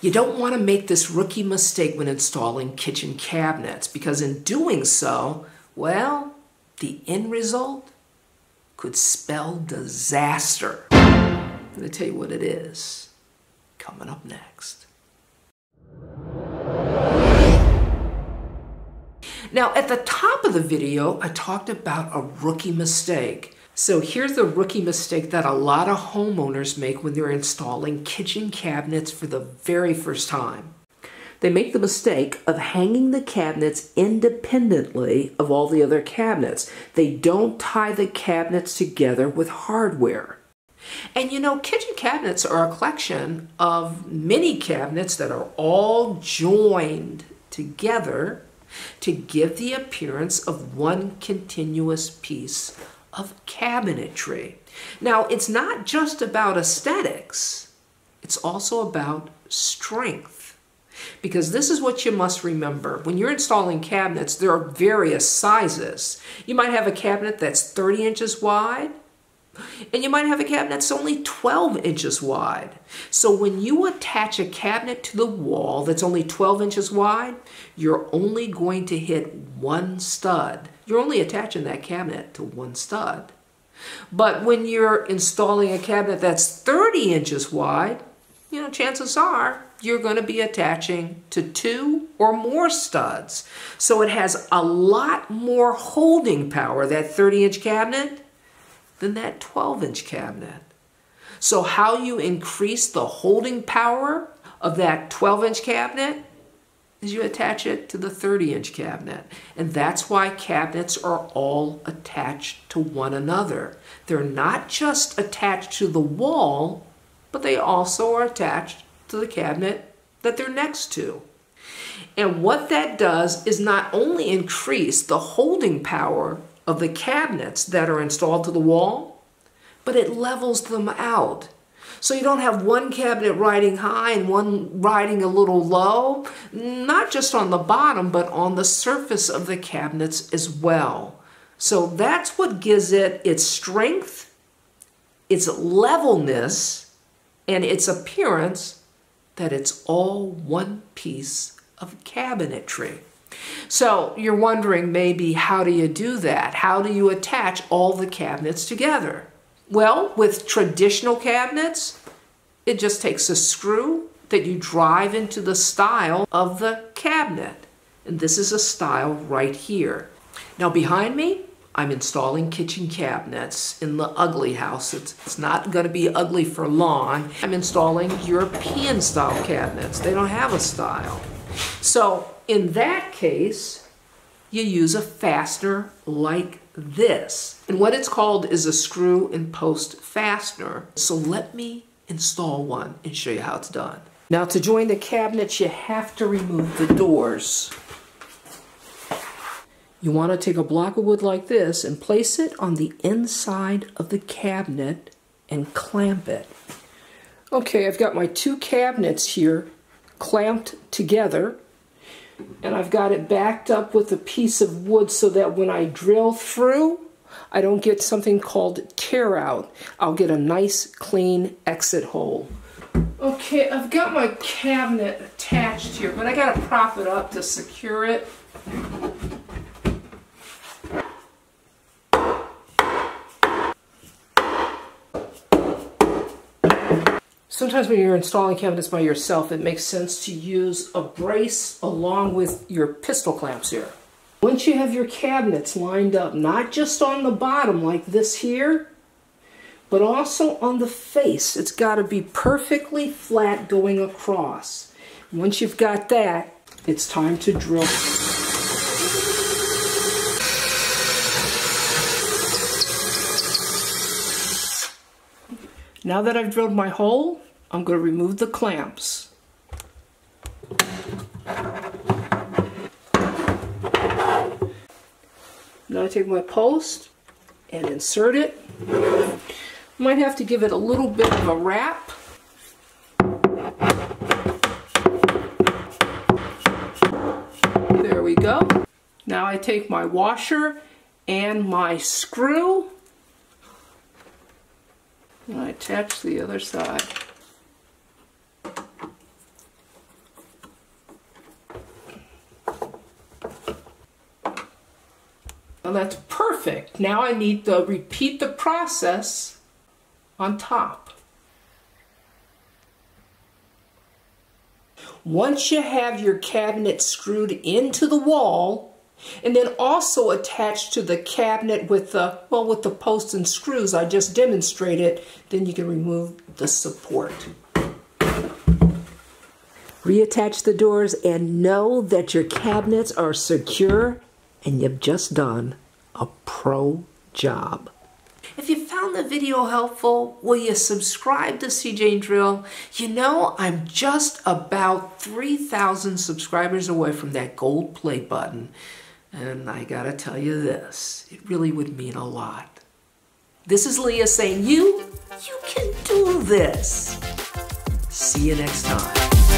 You don't want to make this rookie mistake when installing kitchen cabinets, because in doing so, well, the end result could spell disaster. I'm going to tell you what it is coming up next. Now, at the top of the video, I talked about a rookie mistake. So here's the rookie mistake that a lot of homeowners make when they're installing kitchen cabinets for the very first time. They make the mistake of hanging the cabinets independently of all the other cabinets. They don't tie the cabinets together with hardware. And you know, kitchen cabinets are a collection of mini cabinets that are all joined together to give the appearance of one continuous piece of cabinetry. Now, it's not just about aesthetics, it's also about strength. Because this is what you must remember. When you're installing cabinets, there are various sizes. You might have a cabinet that's 30 inches wide, and you might have a cabinet that's only 12 inches wide. So when you attach a cabinet to the wall that's only 12 inches wide, you're only going to hit one stud. You're only attaching that cabinet to one stud. But when you're installing a cabinet that's 30 inches wide, you know, chances are you're going to be attaching to 2 or more studs. So it has a lot more holding power, that 30-inch cabinet, than that 12-inch cabinet. So how you increase the holding power of that 12-inch cabinet is you attach it to the 30-inch cabinet. And that's why cabinets are all attached to one another. They're not just attached to the wall, but they also are attached to the cabinet that they're next to. And what that does is not only increase the holding power of the cabinets that are installed to the wall, but it levels them out. So you don't have one cabinet riding high and one riding a little low, not just on the bottom, but on the surface of the cabinets as well. So that's what gives it its strength, its levelness, and its appearance that it's all one piece of cabinetry. So you're wondering maybe, how do you do that? How do you attach all the cabinets together? Well, with traditional cabinets, it just takes a screw that you drive into the style of the cabinet. And this is a style right here. Now behind me, I'm installing kitchen cabinets in the ugly house. It's not going to be ugly for long. I'm installing European style cabinets. They don't have a style. So in that case, you use a fastener like this. And what it's called is a screw and post fastener. So let me install one and show you how it's done. Now to join the cabinets, you have to remove the doors. You want to take a block of wood like this and place it on the inside of the cabinet and clamp it. Okay, I've got my two cabinets here clamped together, and I've got it backed up with a piece of wood so that when I drill through, I don't get something called tear out. I'll get a nice clean exit hole. Okay, I've got my cabinet attached here, but I got to prop it up to secure it. Sometimes when you're installing cabinets by yourself, it makes sense to use a brace along with your pistol clamps here. Once you have your cabinets lined up, not just on the bottom like this here, but also on the face, it's got to be perfectly flat going across. Once you've got that, it's time to drill. Now that I've drilled my hole, I'm going to remove the clamps. Now I take my post and insert it. Might have to give it a little bit of a wrap. There we go. Now I take my washer and my screw and I attach the other side. Now that's perfect. Now I need to repeat the process on top. Once you have your cabinet screwed into the wall, and then also attached to the cabinet with the, well, with the posts and screws I just demonstrated, then you can remove the support. Reattach the doors and know that your cabinets are secure and you've just done a pro job. If you found the video helpful, will you subscribe to seejanedrill? You know, I'm just about 3,000 subscribers away from that gold play button. And I gotta tell you this, it really would mean a lot. This is Leah saying, you can do this. See you next time.